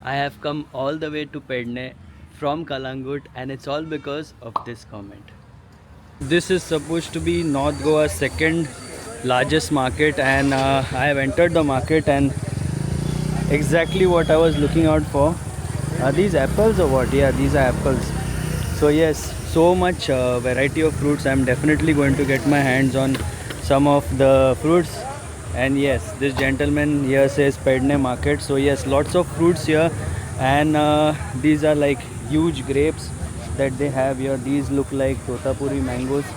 I have come all the way to Pedne from Kalangut, and it's all because of this comment. This is supposed to be North Goa's second largest market, and I have entered the market, and exactly what I was looking out for. Are these apples or what? Yeah, these are apples. So yes, so much variety of fruits. I'm definitely going to get my hands on some of the fruits. And yes, this gentleman here says Pedne market. So yes, lots of fruits here, and these are like huge grapes that they have here. These look like Totapuri mangoes.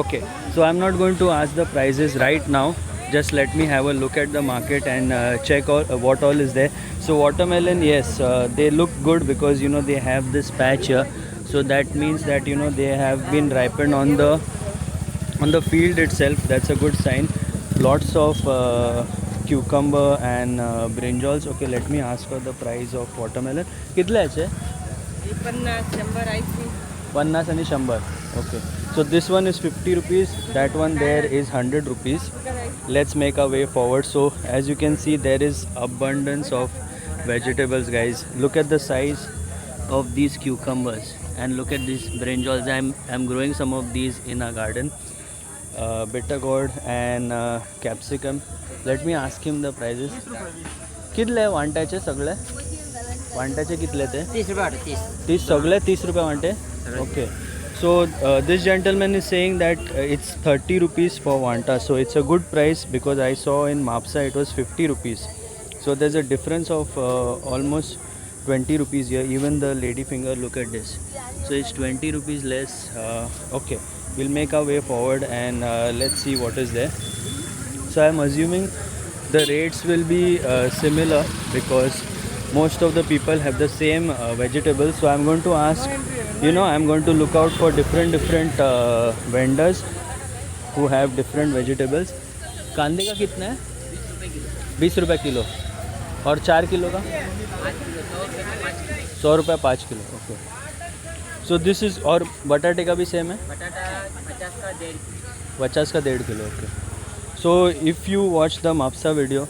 Okay, so I'm not going to ask the prices right now. Just let me have a look at the market and check all, what all is there. So watermelon, yes, they look good because they have this patch here. So that means that they have been ripened on the field itself. That's a good sign. Lots of cucumber and brinjals. Okay, let me ask for the price of watermelon. कितल्याचे? 50 100 50 आणि 100. Okay, so this one is 50 rupees, that one there is 100 rupees. Let's make our way forward. So as you can see, there is abundance of vegetables, guys. Look at the size of these cucumbers, and look at these brinjals. I'm growing some of these in our garden. Bitter gourd and capsicum. Let me ask him the prices. कितले वांट्याचे सगळे? वांट्याचे कितले ते? 30 रुपये 30 सगळे 30 रुपये वांटे? Okay. So this gentleman is saying that it's 30 rupees for Vanta. So it's a good price because I saw in Mapsa it was 50 rupees. So there's a difference of almost 20 rupees here. Even the lady finger, look at this. So it's 20 rupees less. Okay, we'll make our way forward and let's see what is there. So I'm assuming the rates will be similar because most of the people have the same vegetables. So I'm going to ask, I'm going to look out for different vendors who have different vegetables. कांदे का कितना है? 20 रुपये kilo. और 4 kilo का 100 रुपये 5 kilo. Okay. So this is. और बटाटे का भी सेम है? 50 का 1.5 kilo. Okay. So if you watch the Mapusa video,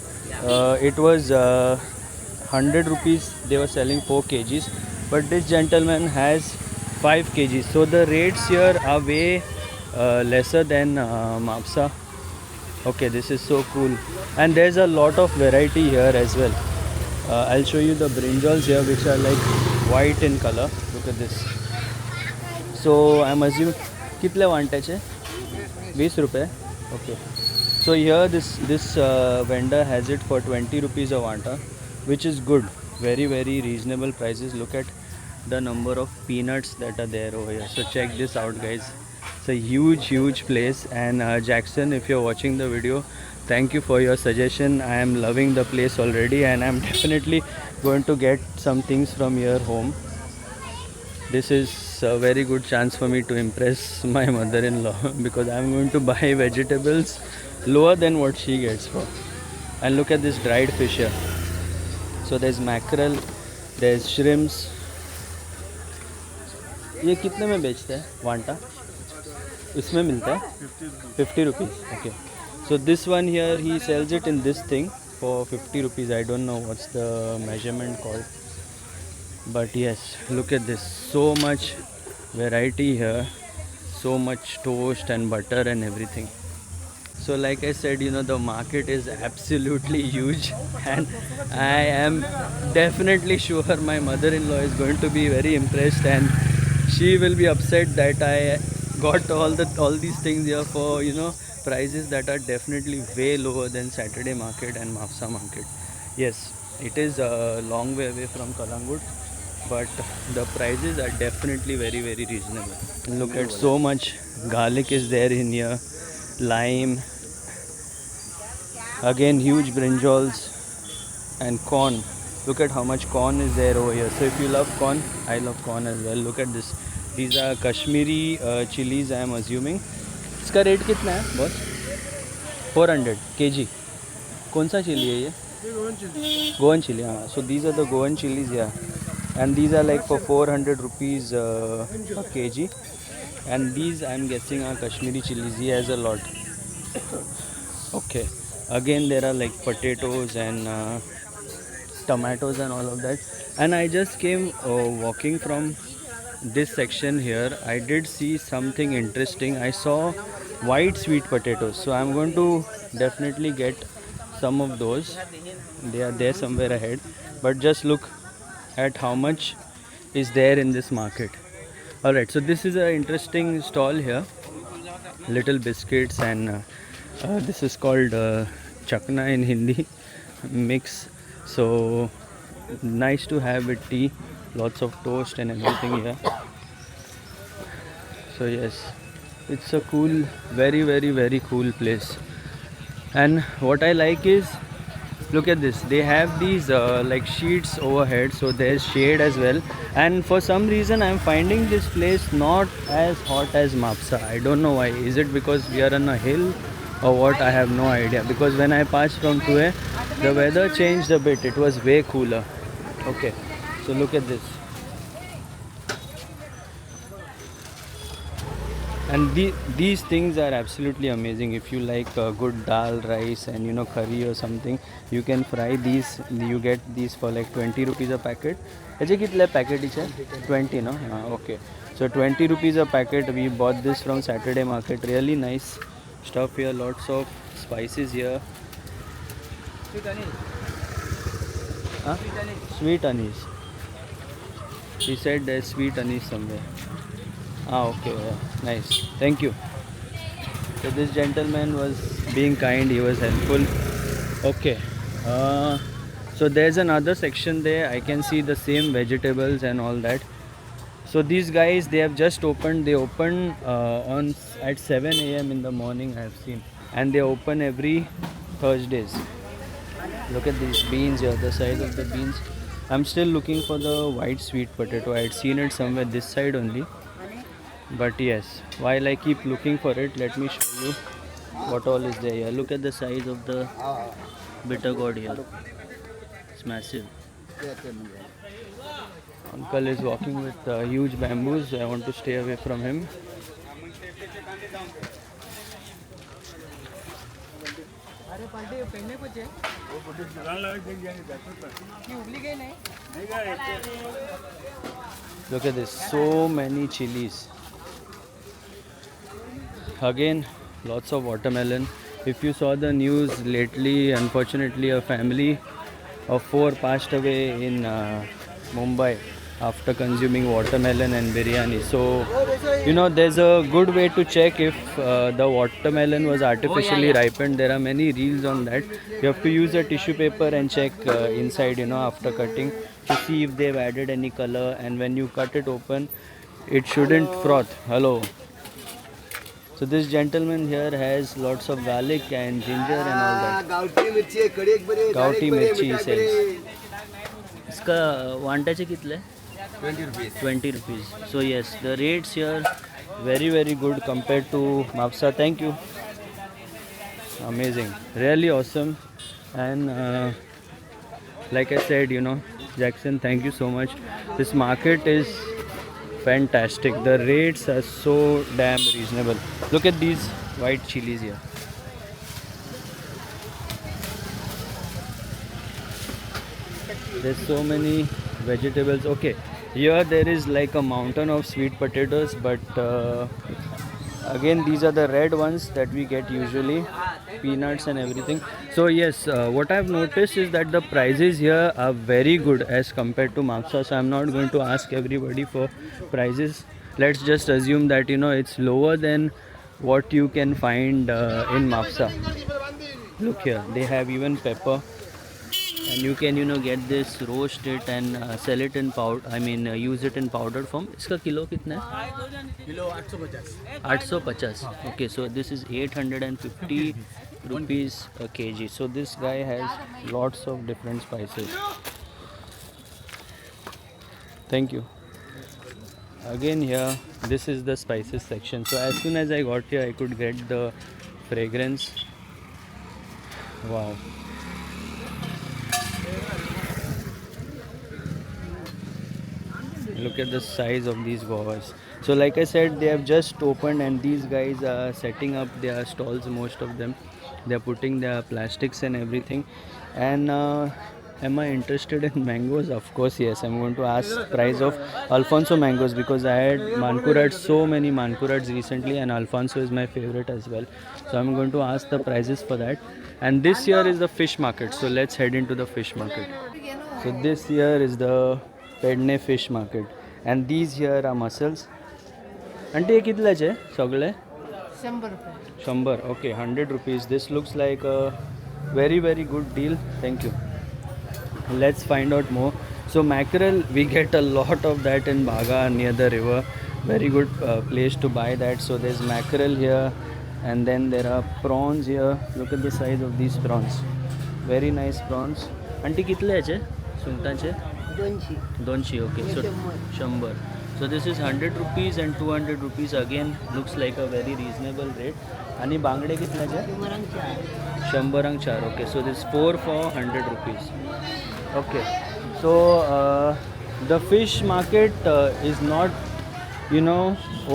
it was 100 rupees they were selling 4 kgs, but this gentleman has 5 kgs. So the rates here are way lesser than Mapsa. Okay, this is so cool, and there's a lot of variety here as well. I'll show you the brinjals here, which are like white in color. Look at this. So I'm assuming कितले वांट्याचे? 20 रुपये. Okay. So here this vendor has it for 20 rupees a vanta, which is good. Very reasonable prices. Look at the number of peanuts that are there over here. So check this out, guys. It's a huge place. And Jackson, if you're watching the video, thank you for your suggestion. I am loving the place already, and I'm definitely going to get some things from your home. This is a very good chance for me to impress my mother-in-law because I'm going to buy vegetables lower than what she gets for. And look at this dried fish here. So there's mackerel, there's shrimps. ये कितने में बेचते हैं वांटा? इसमें मिलता है 50 rupees. Okay. So this one here, he sells it in this thing for 50 rupees. I don't know what's the measurement called. But yes, look at this. So much variety here. So much toast and butter and everything. So like I said, the market is absolutely huge, and I am definitely sure my mother-in-law is going to be very impressed, and she will be upset that I got all these things here for prices that are definitely way lower than Saturday market and Mapsa market. Yes, it is a long way away from Kalangut, but the prices are definitely very reasonable. Look at so much garlic is there in here, lime, again huge brinjals, and corn. Look at how much corn is there over here. So if you love corn, I love corn as well. Look at this. These are Kashmiri chilies, I am assuming. इसका rate कितना है boss? 400 kg. कौन सा chilli है ये? Goan chili. हाँ. So these are the Goan chilies here, and these are like for 400 rupees a kg. And these I'm guessing are Kashmiri chilies. He has a lot. Okay. Again there are like potatoes and tomatoes and all of that. And I just came walking from this section here. I did see something interesting. I saw white sweet potatoes, so I'm going to definitely get some of those. They are there somewhere ahead, but just look at how much is there in this market. All right, so this is an interesting stall here. Little biscuits, and this is called chakna in Hindi mix. So nice to have with tea. Lots of toast and everything here. So yes, it's a cool, very very cool place. And what I like is, look at this, they have these like sheets overhead, so there's shade as well. And for some reason I'm finding this place not as hot as Mapsa. I don't know why. Is it because we are on a hill or what? I have no idea, because when I passed from Tue, the weather changed a bit. It was way cooler. Okay, so look at this. And these things are absolutely amazing. If you like good dal, rice, and curry or something, you can fry these. You get these for like 20 rupees a packet. Aje kitla packet is 20, no? Okay. So 20 rupees a packet. We bought this from Saturday market. Really nice stuff here. Lots of spices here. Huh? Sweet anise. She said there's sweet anise somewhere. Okay, yeah. Nice. Thank you. So this gentleman was being kind, he was helpful. Okay. So there's another section there. I can see the same vegetables and all that. So these guys, they have just opened. They open on at 7 a.m. in the morning, I have seen. And they open every Thursdays. Look at these beans here, the size of the beans. I'm still looking for the white sweet potato. I had seen it somewhere this side only. But yes, while I keep looking for it, let me show you what all is there here. Look at the size of the bitter gourd here. It's massive. Uncle is walking with huge bamboos. I want to stay away from him. Look at this, so many chilies. Again, lots of watermelon. If you saw the news lately, unfortunately a family of 4 passed away in Mumbai after consuming watermelon and biryani. So there's a good way to check if the watermelon was artificially ripened. There are many reels on that. You have to use a tissue paper and check inside, after cutting, to see if they've added any color. And when you cut it open, it shouldn't froth. Hello. So this gentleman here has lots of garlic and ginger and all that. Gauti mirchi sells. इसका वांटाचे कितले? 20 rupees. 20 rupees. So yes, the rates here very good compared to Mapsa. Thank you. Amazing, really awesome. And like I said, Jackson, thank you so much. This market is fantastic. The rates are so damn reasonable. Look at these white chilies here. There's so many vegetables. Okay, here there is like a mountain of sweet potatoes, but again these are the red ones that we get usually, peanuts and everything. So yes, what I've noticed is that the prices here are very good as compared to Mapsa. So I'm not going to ask everybody for prices. Let's just assume that it's lower than what you can find in Mapsa. Look here, they have even pepper, and you can get this, roast it and sell it in powder. I mean use it in powdered form. Iska kilo kitna hai? Kilo 850. 850. Okay, so this is 850 rupees a kg. So this guy has lots of different spices. Thank you. Again here, this is the spices section. So as soon as I got here, I could get the fragrance. Wow. Look at the size of these guavas. So like I said, they have just opened, and these guys are setting up their stalls. Most of them, they are putting their plastics and everything. And am I interested in mangoes? Of course, yes. I'm going to ask price of Alfonso mangoes because I had Mancurats, so many Mancurats recently, and Alfonso is my favorite as well. So I'm going to ask the prices for that. And this here is the fish market. So let's head into the fish market. So this here is the Pedne fish market, and these here are mussels. Auntie, हे कितल्याचे सगळे? 100 रुपये. 100. Okay, 100 rupees. This looks like a very good deal. Thank you. Let's find out more. So mackerel, we get a lot of that in Baga near the river. Very good place to buy that. So there's mackerel here, and then there are prawns here. Look at the size of these prawns. Very nice prawns. Auntie, कितले याचे सुंगटाचे? 200. 200. Okay, so 100. So this is 100 rupees and 200 rupees. Again, looks like a very reasonable rate. आणि बांगडे कितल्याचे? 100 4. Okay, so this 4 for 100 rupees. Okay, so the fish market is not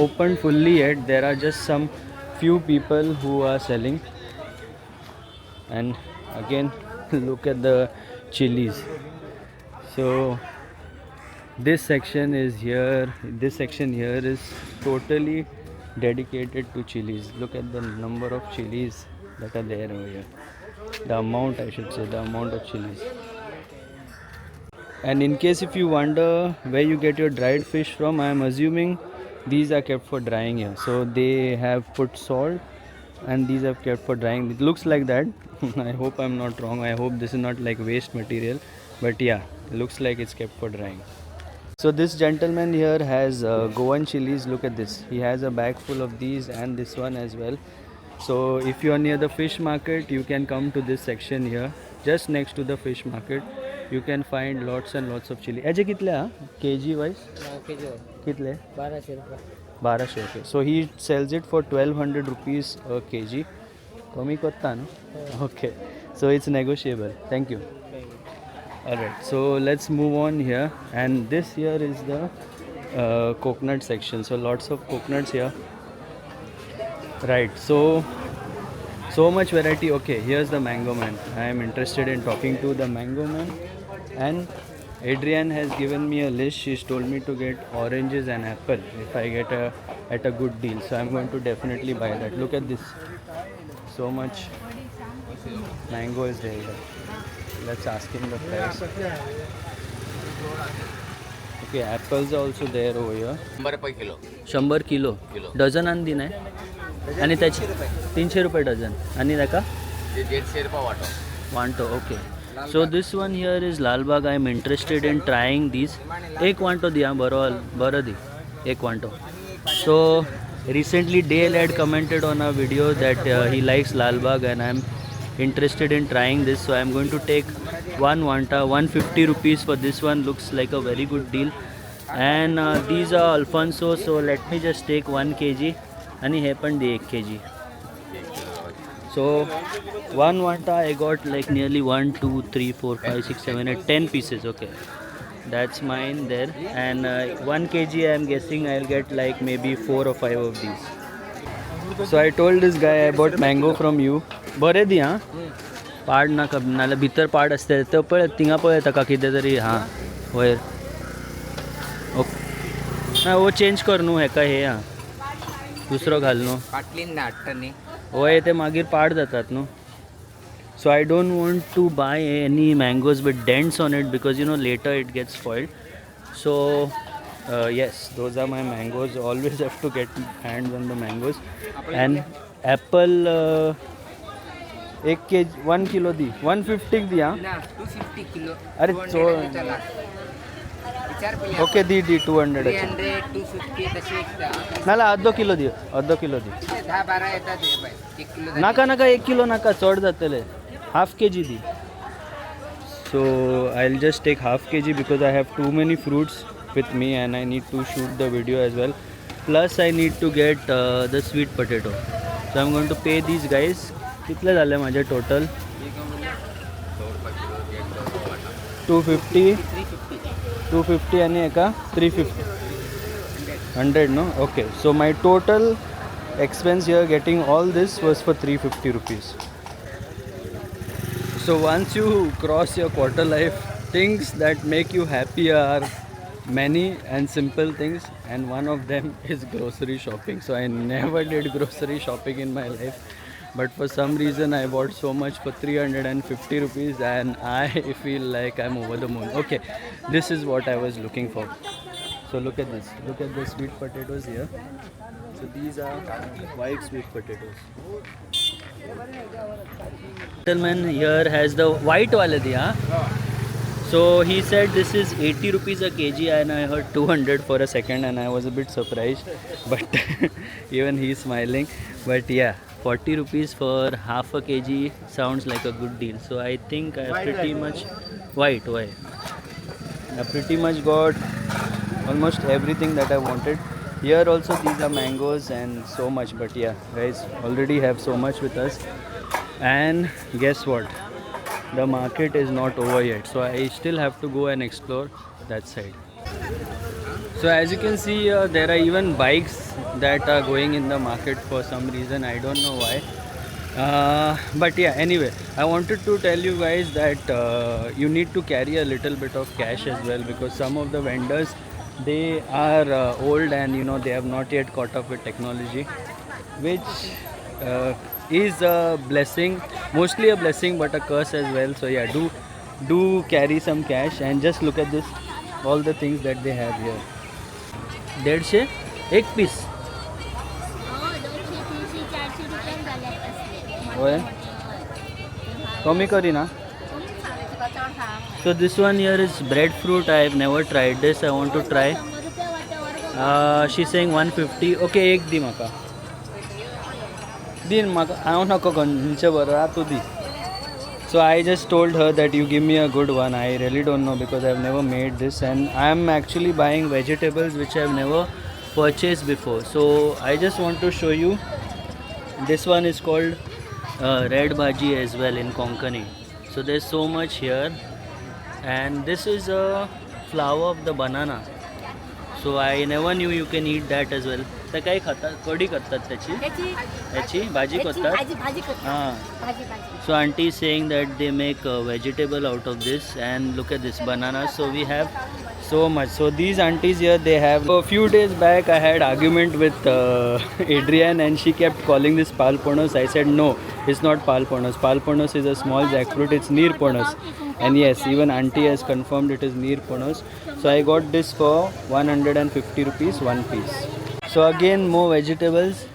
open fully yet. There are just some few people who are selling. And again, look at the chilies. So this section is here. This section here is totally dedicated to chilies. Look at the number of chilies that are there over here. The amount, I should say, the amount of chilies. And in case if you wonder where you get your dried fish from, I am assuming these are kept for drying here. So they have put salt and these are kept for drying. It looks like that. I hope I'm not wrong. I hope this is not like waste material. But yeah, it looks like it's kept for drying. So this gentleman here has Goan chilies. Look at this. He has a bag full of these and this one as well. So if you are near the fish market, you can come to this section here. Just next to the fish market, you can find lots and lots of chili. ऐसे कितले हाँ? KG wise? कितले? 1200 रुपये. 1200. Okay. So he sells it for 1200 rupees a kg. कमी करता ना? Okay. So it's negotiable. Thank you. Alright, so let's move on here, and this here is the coconut section. So lots of coconuts here. Right, so much variety. Okay, here's the mango man. I am interested in talking to the mango man, and Adrian has given me a list. She's told me to get oranges and apple if I get at a good deal. So I'm going to definitely buy that. Look at this. So much mango is there. Let's ask him the price. Okay, apples are also there over here. 100 रुपये kilo. 100 kilo. Dozen आणि नाही आणि त्याचे 300 रुपये dozen आणि त्याका 150 रुपये वांटो. Okay, so this one here is Lalbaug. I am interested in trying this. एक वांटो दी. हां, बरं दी एक वांटो. सो recently Dale had commented on our video that he likes Lalbag, and I am interested in trying this. So I am going to take one wanta. 150 rupees for this one. Looks like a very good deal. And these are Alfonso. So let me just take 1 kg. And he happened the 1 kg. So one wanta I got like nearly 1, 2, 3, 4, 5, 6, 7, 8, 10 pieces. Okay, that's mine there. And 1 kg I am guessing I'll get like maybe 4 or 5 of these. So I told this guy I bought mango from you. बरे दी हां. पाड ना कब नाला भितर पाड असते तो पळय तिंगा पळय ताका कितें तरी हां वयर. ओके, हां वो चेंज कर न्हू हेका हे हां दुसरो घाल न्हू. काटलीन ना अट्टनी. वय ते मागीर पाड जातात न्हू. So I don't want to buy any mangoes with dents on it because later it gets spoiled. So yes, those are my mangoes. Always have to get hands on the mangoes. And apple 1 kg 1 kilo दी 150 दिया. ना 250 kilo. अरे so okay दी 200 300 250 तसे एक नाला अर्धो kilo दी 10 12 येतात हे bye 1 kilo. नाका 1 kilo नाका चड जातले. Half kg the. So I'll just take half kg because I have too many fruits with me and I need to shoot the video as well. Plus I need to get the sweet potato. So I'm going to pay these guys. कितले झाले माझे total? 250 आणि एका 350. 100 no? Okay. So my total expense here getting all this was for 350 rupees. So once you cross your quarter life, things that make you happy are many and simple things, and one of them is grocery shopping. So I never did grocery shopping in my life, but for some reason I bought so much for 350 rupees and I feel like I'm over the moon. Okay, this is what I was looking for. So look at this. Look at the sweet potatoes here. So these are white sweet potatoes. Gentleman here has the white wale diya. So he said this is 80 rupees a kg and I heard 200 for a second and I was a bit surprised. But even he's smiling. But yeah, 40 rupees for half a kg sounds like a good deal. So I think I pretty much white. I pretty much got almost everything that I wanted. Here also these are mangoes and so much. But yeah, guys already have so much with us. And guess what? The market is not over yet, so I still have to go and explore that side. So as you can see, there are even bikes that are going in the market for some reason. I don't know why. But yeah, anyway, I wanted to tell you guys that you need to carry a little bit of cash as well, because some of the vendors, they are old and they have not yet caught up with technology, which is a blessing, mostly a blessing but a curse as well. So yeah, do carry some cash and just look at this, all the things that they have here. 150 एक piece होय कमी करी ना. So this one here is breadfruit. I have never tried this. I want to try. She's saying 150. Okay, एक दी माका. दिन माका हांव नको गंजचे बरं तू दी. So I just told her that you give me a good one. I really don't know because I've never made this, and I am actually buying vegetables which I've never purchased before. So I just want to show you. This one is called red bhaji as well in Konkani. So there's so much here, and this is a flower of the banana. So I never knew you can eat that as well. तर काय खातात कढी करतात त्याची याची भाजी करतात हां. So auntie is saying that they make vegetable out of this, and look at this banana. So we have so much. So these aunties here, they have, a few days back I had argument with Adrian and she kept calling this palponos. I said no, it's not palponos. Palponos is a small jackfruit, it's neerponos. And yes, even auntie has confirmed it is neerponos. So I got this for 150 rupees one piece. So again more vegetables.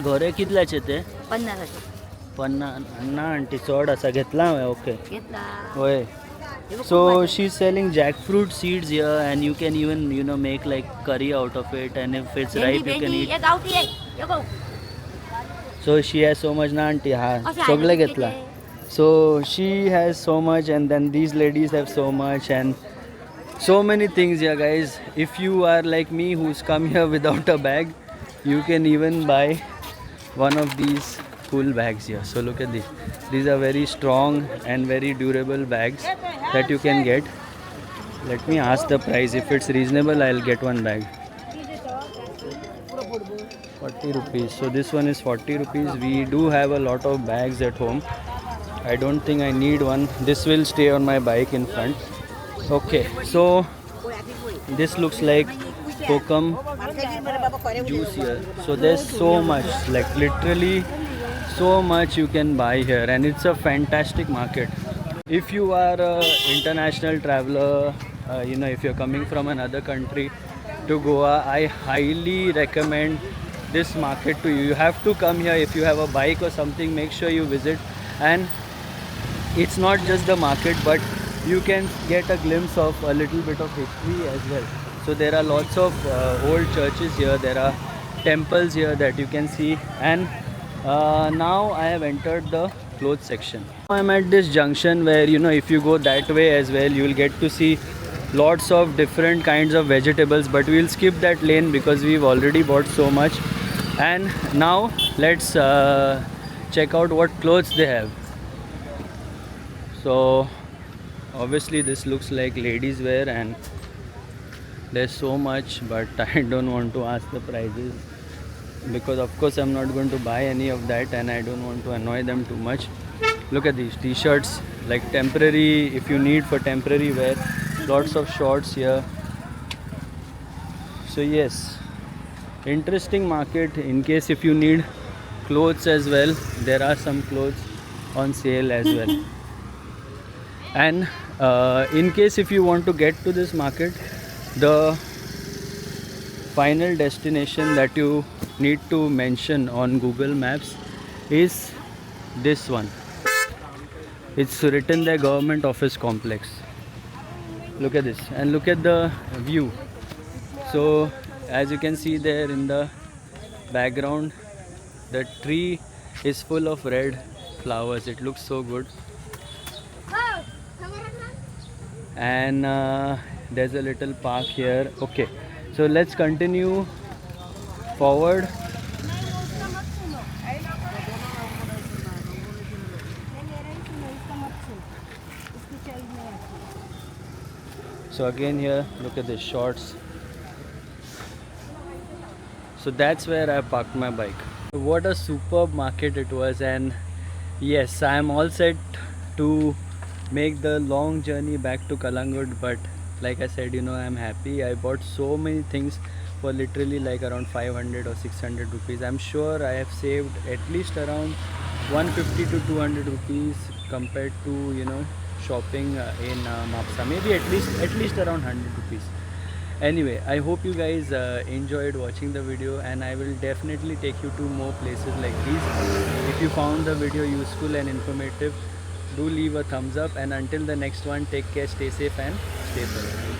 घोरे कितल्याचे ते 50 ना aunty चड आसा घेतला हांवें. Okay होय. So she's selling jackfruit seeds here, and you can even make like curry out of it, and if it's ripe you can eat. So she has so much na aunty ha सगळे घेतला. So she has so much, and then these ladies have so much, and so many things here, guys. If you are like me who's come here without a bag, you can even buy one of these cool bags here. So look at these. These are very strong and very durable bags that you can get. Let me ask the price. If it's reasonable, I'll get one bag. 40 rupees. So this one is 40 rupees. We do have a lot of bags at home. I don't think I need one. This will stay on my bike in front. Okay, so this looks like kokum juice here. So there's so much, like literally so much you can buy here, and it's a fantastic market. If you are an international traveler, if you're coming from another country to Goa, I highly recommend this market to you. You have to come here. If you have a bike or something, make sure you visit. And it's not just the market, but you can get a glimpse of a little bit of history as well. So there are lots of old churches here, there are temples here that you can see, and now I have entered the clothes section. I'm at this junction where if you go that way as well, you will get to see lots of different kinds of vegetables, but we'll skip that lane because we've already bought so much. And now let's check out what clothes they have. So obviously this looks like ladies wear, and there's so much, but I don't want to ask the prices. because of course I'm not going to buy any of that and I don't want to annoy them too much. Look at these t-shirts, like temporary, if you need for temporary wear. Lots of shorts here. So yes, interesting market. In case if you need clothes as well, there are some clothes on sale as well. And in case if you want to get to this market, the final destination that you need to mention on Google Maps is this one. It's written there, Government Office Complex. Look at this and look at the view. So as you can see there in the background, the tree is full of red flowers. It looks so good. And there's a little park here. Okay, so let's continue forward. So again here, look at the shorts. So that's where I parked my bike. What a superb market it was, and yes, I am all set to make the long journey back to Kalangut. But like I said, you know, I'm happy. I bought so many things for literally like around 500 or 600 rupees. I'm sure I have saved at least around 150 to 200 rupees compared to, you know, shopping in Mapsa. Maybe at least around 100 rupees. Anyway, I hope you guys enjoyed watching the video, and I will definitely take you to more places like these. If you found the video useful and informative, do leave a thumbs up, and until the next one, take care, stay safe and stay safe.